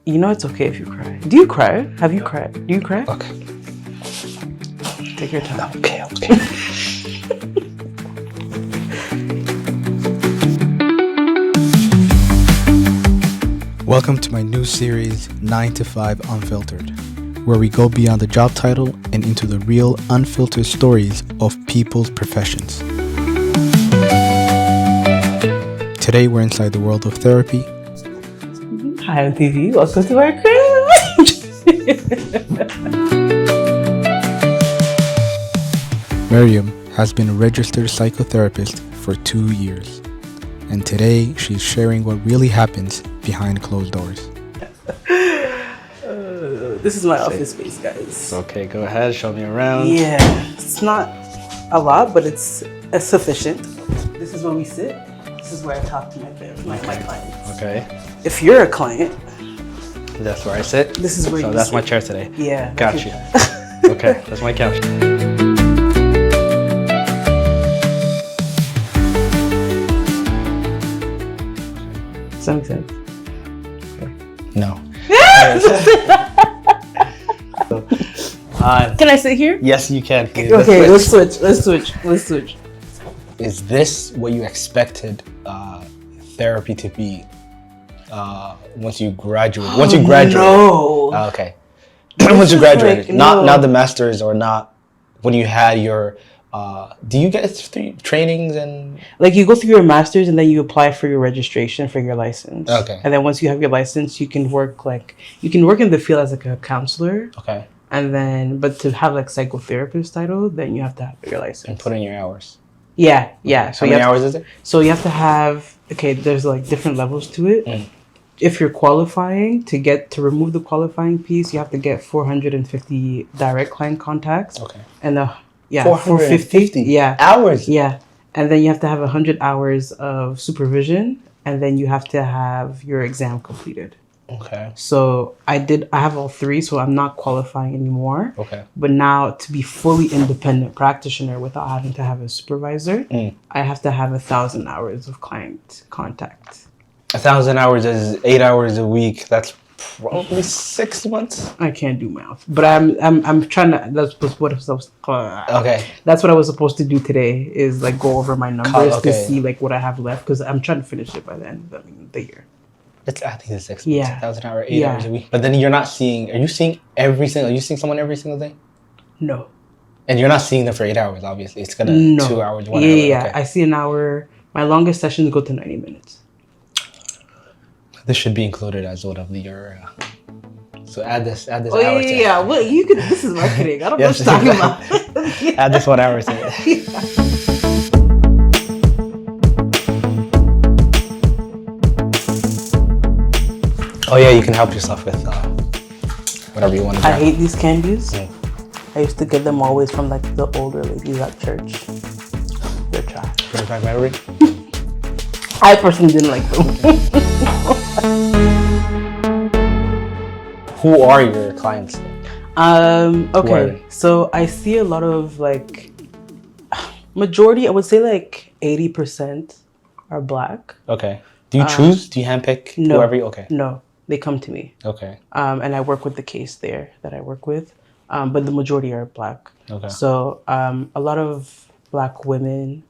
You know it's okay if you cry. Do you cry? Have you cried? Do you cry? Okay. Take your time. Okay. Welcome to my new series, 9 to 5 Unfiltered, where we go beyond the job title and into the real, unfiltered stories of people's professions. Today, we're inside the world of therapy. Hi, TV. Welcome to our crib. Miriam has been a registered psychotherapist for 2 years. And today, she's sharing what really happens behind closed doors. This is my office space, guys. Okay, go ahead. Show me around. Yeah, it's not a lot, but it's sufficient. This is where we sit. This is where I talk to my clients. Okay. If you're a client, That's where I sit. this is where So you that's sit. my chair today. Yeah. Got that's you. your- Okay, that's my couch. Does that make sense? No. Can I sit here? Yes, you can. Okay, let's switch. Is this what you expected therapy to be once you graduate? No. Okay. Once you graduated, like, not no. the masters or not when you had your. Do you get 3 trainings and? Like you go through your master's and then you apply for your registration for your license. Okay. And then once you have your license, you can work in the field as like a counselor. Okay. And then, but to have like psychotherapist title, then you have to have your license. And put in your hours. Yeah. How many hours is it? So you have to have, there's like different levels to it. Mm. If you're qualifying, to remove the qualifying piece, you have to get 450 direct client contacts. Okay. And 450 Yeah. hours. Yeah. And then you have to have 100 hours of supervision, and then you have to have your exam completed. Okay. So I have all 3, so I'm not qualifying anymore. Okay. But now to be fully independent practitioner without having to have a supervisor, I have to have 1,000 hours of client contact. 1,000 hours is 8 hours a week. That's probably 6 months. I can't do math, but I'm trying to. That's what I was. Okay. That's what I was supposed to do today. Is like go over my numbers Okay. to see like what I have left, because I'm trying to finish it by the end of the year. I think it's 6 months. Yeah. 1,000 hours, 8 hours a week. But then you're not seeing. Are you seeing someone every single day? No. And you're not seeing them for 8 hours. Obviously, it's gonna 2 hours, 1 hour. Yeah. Okay. I see an hour. My longest sessions go to 90 minutes. This should be included as one of your. So add this Oh hour to it. yeah. Well, you could. This is marketing. I don't know what Yes. you're talking about. Add this 1 hour to it. Oh yeah, you can help yourself with whatever you want to do. I hate these candies. Yeah. I used to get them always from like the older ladies at church. They're trash. Bring back memory. I personally didn't like them. Who are your clients? Okay. So I see a lot of like majority. I would say like 80% are Black. Okay. Do you choose? Do you handpick No. whoever you? Okay. No, they come to me. Okay. And I work with the case there that I work with. But the majority are Black. Okay. So a lot of Black women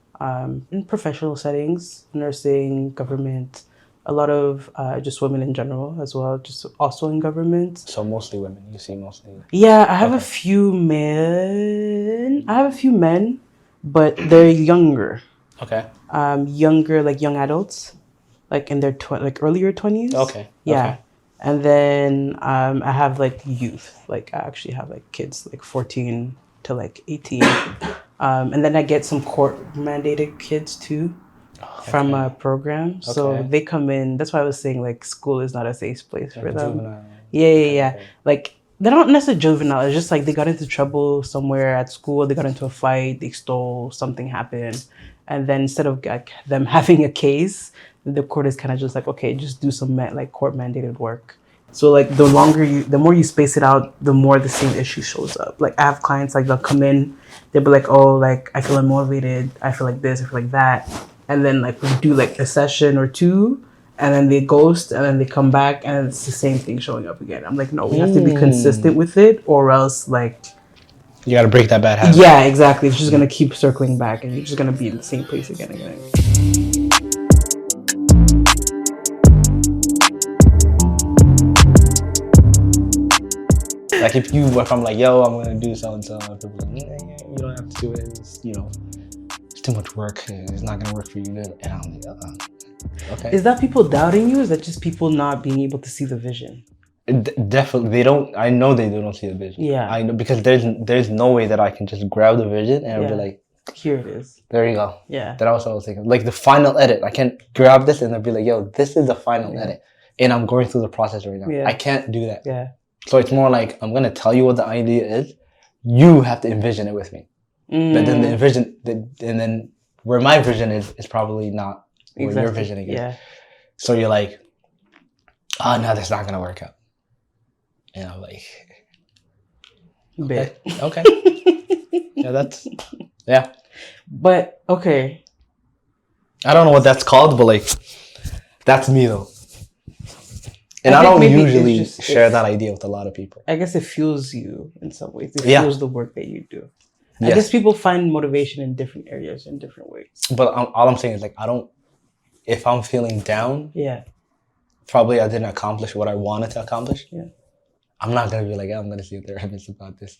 in professional settings, nursing, government, a lot of just women in general as well, just also in government. So mostly women. You see mostly. Yeah, I have a few men. But they're younger. Okay. Younger, like young adults, like in their earlier 20s. Okay. Yeah. Okay. And then I have like youth, like I actually have like kids like 14 to like 18. And then I get some court mandated kids too from a program. So Okay. they come in. That's why I was saying like school is not a safe place for them. Juvenile. Yeah. Okay. Like they're not necessarily juvenile. It's just like they got into trouble somewhere at school. They got into a fight. They stole. Something happened. And then instead of like them having a case, the court is kind of just like, okay, just do some court mandated work. So like the more you space it out, the more the same issue shows up. Like I have clients like they'll come in, they'll be like, oh, like I feel unmotivated. I feel like this. I feel like that. And then like we do like a session or two, and then they ghost, and then they come back, and it's the same thing showing up again. I'm like, no, we have to be consistent with it, or else like You gotta break that bad habit. Yeah, exactly. It's just gonna keep circling back, and you're just gonna be in the same place again and again. Like if I'm like, yo, I'm gonna do so and so, people are like, yeah, you don't have to do it. It's, it's too much work. It's not gonna work for you. And I'm like, okay. Is that people doubting you? Or is that just people not being able to see the vision? Definitely, they don't. I know they don't see the vision. Yeah, I know, because there's no way that I can just grab the vision and be like, here it is. There you go. Yeah. That was what I was thinking. Like the final edit, I can't grab this and then be like, yo, this is the final edit, and I'm going through the process right now. Yeah. I can't do that. Yeah. So it's more like, I'm gonna tell you what the idea is. You have to envision it with me. But then and then where my vision is probably not where your visioning is. Yeah. So you're like, oh no, that's not gonna work out. And I'm like, okay. Yeah. But okay. I don't know what that's called, but like, that's me though. And I don't usually share that idea with a lot of people. I guess it fuels you in some ways. It fuels the work that you do. Yes. I guess people find motivation in different areas, in different ways. But all I'm saying is like, if I'm feeling down, probably I didn't accomplish what I wanted to accomplish. Yeah. I'm not going to be like, I'm going to see a therapist about this.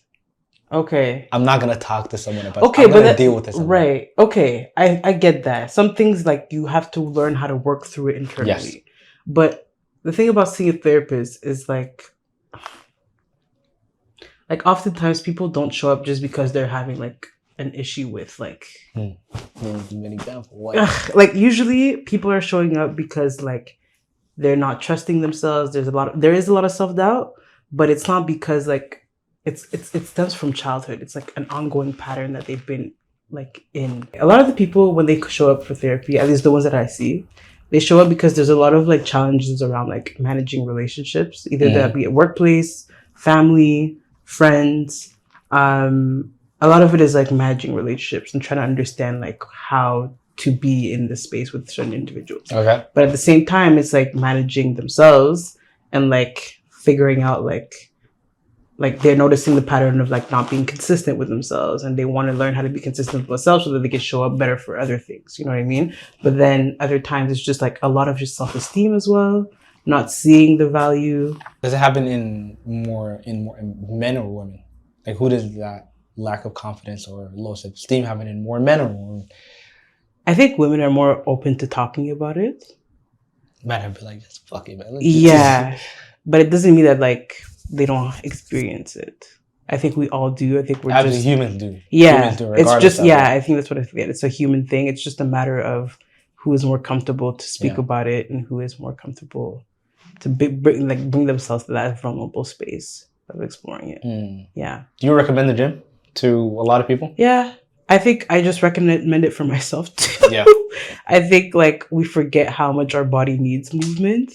Okay. I'm not going to talk to someone about it. I'm going to deal with this. Right. Okay. I get that. Some things like you have to learn how to work through it internally. Yes. But the thing about seeing a therapist is like oftentimes people don't show up just because they're having like an issue with like an example. Like usually people are showing up because like they're not trusting themselves. There is a lot of self-doubt, but it's not because like it stems from childhood. It's like an ongoing pattern that they've been like in. A lot of the people, when they show up for therapy, at least the ones that I see, they show up because there's a lot of like challenges around like managing relationships, either that be at workplace, family, friends. A lot of it is like managing relationships and trying to understand like how to be in the space with certain individuals. Okay. But at the same time, it's like managing themselves and like figuring out like they're noticing the pattern of like not being consistent with themselves, and they want to learn how to be consistent with themselves so that they can show up better for other things. You know what I mean? But then other times it's just like a lot of just self-esteem as well, not seeing the value. Does it happen in more men or women? Like who does that lack of confidence or low self-esteem happen in, more men or women? I think women are more open to talking about it. Men have been like, just fuck it, man. Yeah. But it doesn't mean that like they don't experience it. I think we all do. I think we're just humans do. Yeah. Humans do, it's just I think that's what I think. It's a human thing. It's just a matter of who is more comfortable to speak about it and who is more comfortable to bring themselves to that vulnerable space of exploring it. Yeah. Do you recommend the gym to a lot of people? Yeah. I think I just recommend it for myself too. Yeah. I think like we forget how much our body needs movement.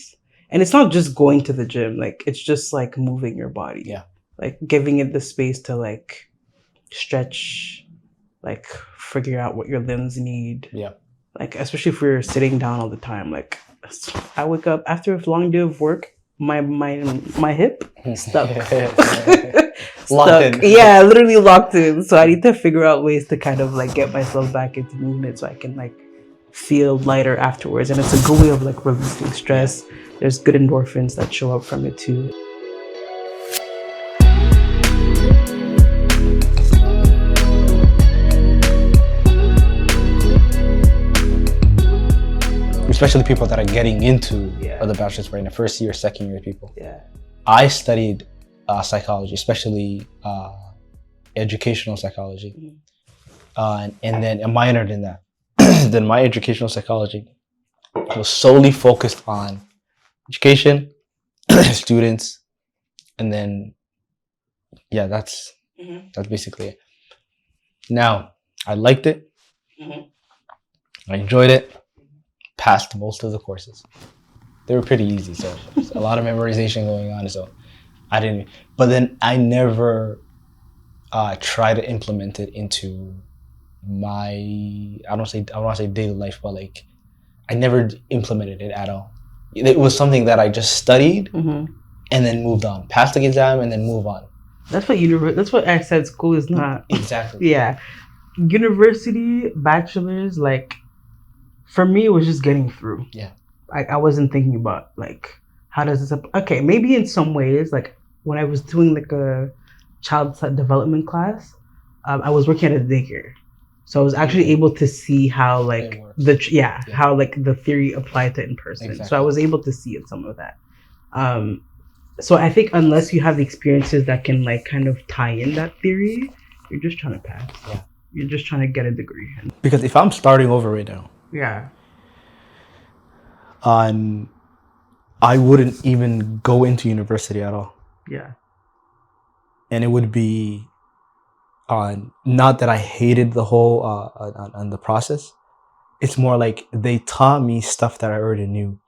And it's not just going to the gym. Like it's just like moving your body. Yeah. Like giving it the space to like stretch, like figure out what your limbs need. Yeah. Like especially if we're sitting down all the time. Like I wake up after a long day of work, my hip stuck. Locked in. Yeah, literally locked in. So I need to figure out ways to kind of like get myself back into movement so I can like feel lighter afterwards. And it's a good way of like releasing stress. There's good endorphins that show up from it too. Especially people that are getting into the bachelor's right now, first year, second year people. Yeah. I studied psychology, especially educational psychology, and then a minored in that. Then my educational psychology was solely focused on education, students, and then that's basically it. Now, I liked it. I enjoyed it. Passed most of the courses. They were pretty easy, so there's a lot of memorization going on, so I didn't. But then I never tried to implement it into my I don't want to say daily life, but like I never implemented it at all. it was something that I just studied and then moved on. Passed the exam and then move on. That's what I said school is not. Exactly. Yeah. University, bachelor's, like, for me, it was just getting through. Yeah. I wasn't thinking about, like, how does this... Okay, maybe in some ways, like, when I was doing, like, a child development class, I was working at a daycare. So I was actually able to see how, like, how, like, the theory applied to in person. Exactly. So I was able to see some of that. So I think unless you have the experiences that can, like, kind of tie in that theory, you're just trying to pass. Yeah. You're just trying to get a degree. Because if I'm starting over right now, I wouldn't even go into university at all. Yeah. And it would be not that I hated the whole on the process. It's more like they taught me stuff that I already knew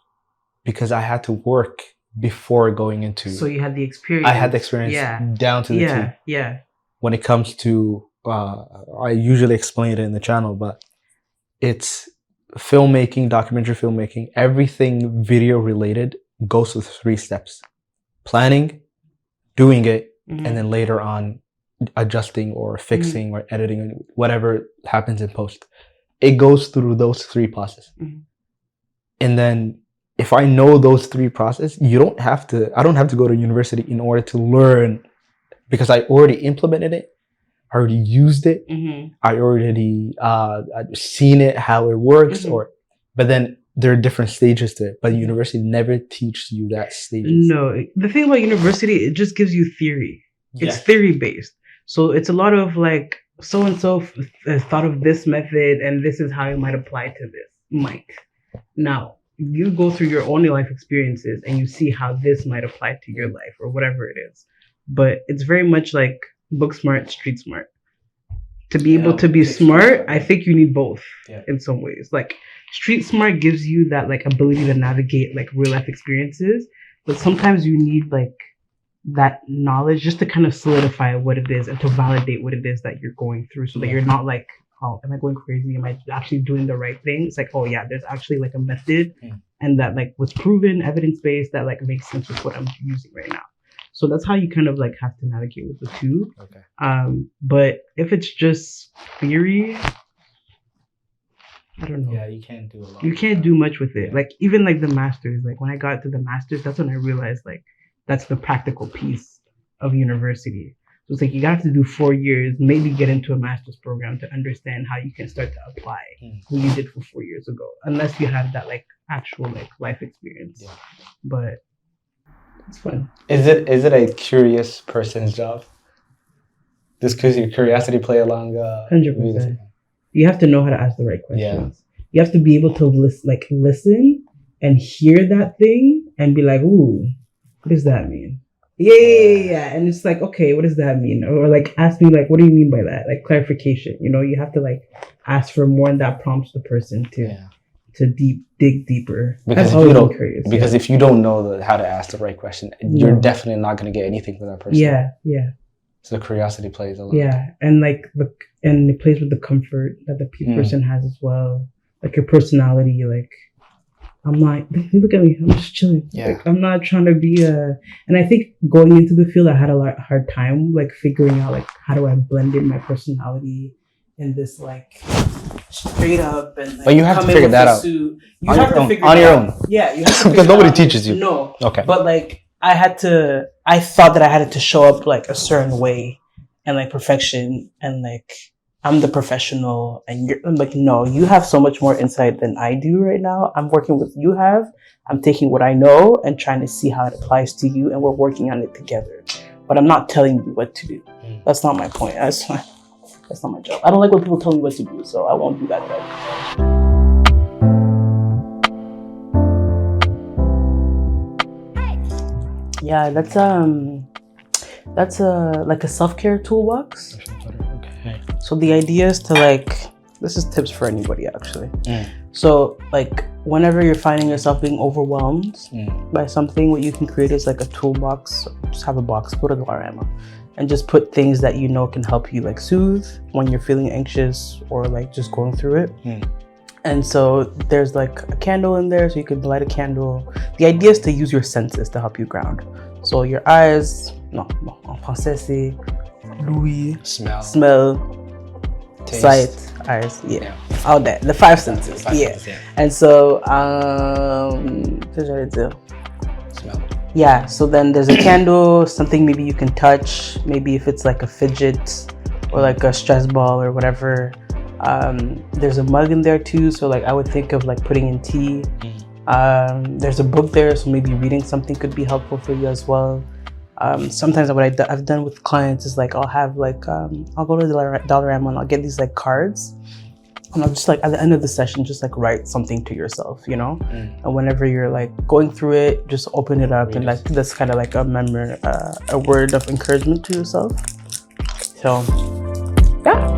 because I had to work before going into. So you had the experience. I had the experience down to the T. Yeah. When it comes to, I usually explain it in the channel, but it's filmmaking, documentary filmmaking, everything video related goes through 3 steps: planning, doing it, and then later on adjusting or fixing or editing, whatever happens in post. It goes through those 3 processes. And then if I know those 3 processes, I don't have to go to university in order to learn, because I already implemented it. I already used it. I already seen it, how it works, but then there are different stages to it. But university never teaches you that stages. No, the thing about university, it just gives you theory. It's theory based. So it's a lot of like, so-and-so thought of this method and this is how it might apply to this. Now, you go through your own life experiences and you see how this might apply to your life or whatever it is. But it's very much like book smart, street smart. To be able to be smart, I think you need both in some ways. Like, street smart gives you that like ability to navigate like real life experiences, but sometimes you need like that knowledge just to kind of solidify what it is and to validate what it is that you're going through, so that you're not like, oh, am I going crazy? Am I actually doing the right thing? It's like, oh yeah, there's actually like a method and that like was proven, evidence-based, that like makes sense with what I'm using right now. So that's how you kind of like have to navigate with the 2. Okay. But if it's just theory, I don't know. Yeah, you can't do a lot. You can't do much with it. Like even like the masters, like when I got to the masters, that's when I realized like that's the practical piece of university. So it's like you have to do 4 years, maybe get into a master's program to understand how you can start to apply what you did for 4 years ago, unless you have that like actual like life experience. Yeah. But it's fun. Is it a curious person's job? Does curiosity play along? 100%. You have to know how to ask the right questions. Yeah. You have to be able to listen and hear that thing and be like, ooh, what does that mean? Yeah. And it's like, okay, what does that mean? Or like ask me like, what do you mean by that? Like clarification. You know, you have to like ask for more, and that prompts the person to dig deeper. Because if you don't know how to ask the right question, you're definitely not going to get anything from that person. Yeah. So curiosity plays a lot. Yeah, and like and it plays with the comfort that the person has as well. Like your personality, like I'm not, look at me, I'm just chilling. Yeah. Like, I'm not trying to be and I think going into the field, I had a hard time like figuring out like how do I blend in my personality in this like straight up and like, but you have to figure that out. You have to figure it out on your own. Yeah, you have to because nobody teaches you. No. Okay. But like I thought that I had to show up like a certain way and like perfection and like I'm the professional and I'm like, no, you have so much more insight than I do right now. I'm working with you have. I'm taking what I know and trying to see how it applies to you, and we're working on it together. But I'm not telling you what to do. That's not my point. That's not my job. I don't like when people tell me what to do, so I won't do that job. Yeah, that's like a self-care toolbox. Okay. So the idea is to like, this is tips for anybody actually. So like whenever you're finding yourself being overwhelmed by something, what you can create is like a toolbox. Just have a box, go to the Dollarama, and just put things that you know can help you like soothe when you're feeling anxious or like just going through it. And so there's like a candle in there, so you could light a candle. The idea is to use your senses to help you ground. So your eyes, en français c'est l'ouïe, smell, taste, sight, eyes, all that, the five senses, senses, And so, smell. Yeah, so then there's a candle, something maybe you can touch, maybe if it's like a fidget or like a stress ball or whatever. There's a mug in there too, so like I would think of like putting in tea. There's a book there, so maybe reading something could be helpful for you as well. Sometimes what I've done with clients is like I'll have like I'll go to Dollarama and I'll get these like cards, and I'll just like at the end of the session just like write something to yourself, you know. And whenever you're like going through it, just open it up and like that's kind of like a word of encouragement to yourself. So yeah.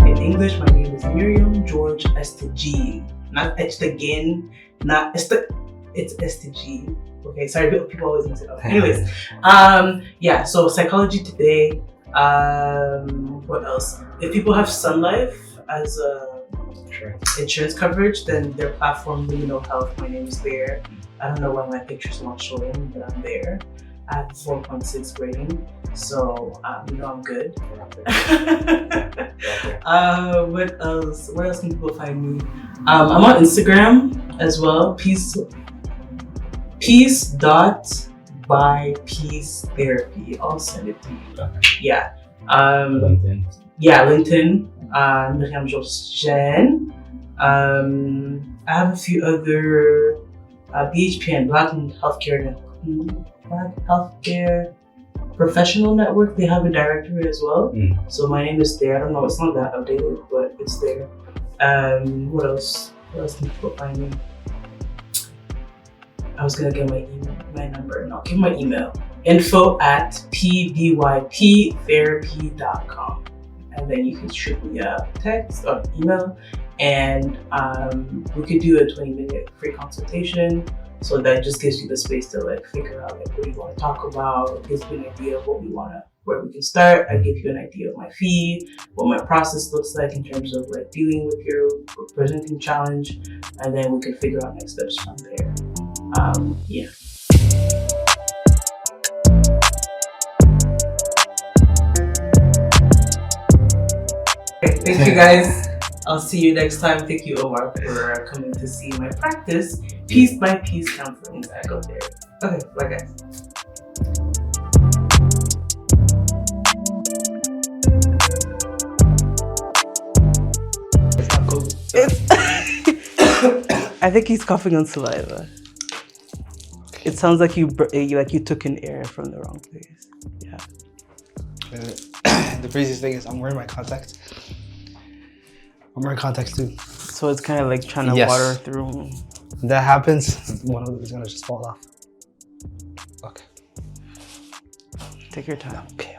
In English, my name is Myriam Georges-Estigène. Not Estigène, not it's Estigène. Okay, sorry, people always mix it up. Anyways, yeah, so Psychology Today. What else? If people have Sun Life as a insurance coverage, then their platform, Know Health, my name is there. I don't know why my picture's not showing, but I'm there. I have 4.6 rating, so I'm good. What else? Where else can people find me? I'm on Instagram as well. Peace.by.peace.therapy. I'll send it to you. Yeah. LinkedIn. Yeah, LinkedIn. Myriam Georges-Estigène. I have a few other BHPN, Black Healthcare Professional Network. They have a directory as well. So my name is there. I don't know, it's not that updated, but it's there. What else? What else can people find me? I was gonna get my number, and I'll give my email. info@pbyptherapy.com, and then you can shoot me a text or email, and we could do a 20-minute free consultation. So that just gives you the space to like figure out like what you want to talk about. It gives you an idea of where we can start. I give you an idea of my fee, what my process looks like in terms of like dealing with your presenting challenge, and then we can figure out next steps from there. Yeah. Okay, thank you guys. I'll see you next time. Thank you, Omar, for coming to see my practice. Piece by piece counseling psychotherapy. Okay, bye guys. It's not cool. I think he's coughing on saliva. It sounds like you took in air from the wrong place. Yeah. The craziest thing is I'm wearing my contacts. I'm wearing contacts too. So it's kind of like trying to water through. When that happens, one of them is gonna just fall off. Okay. Take your time. Okay.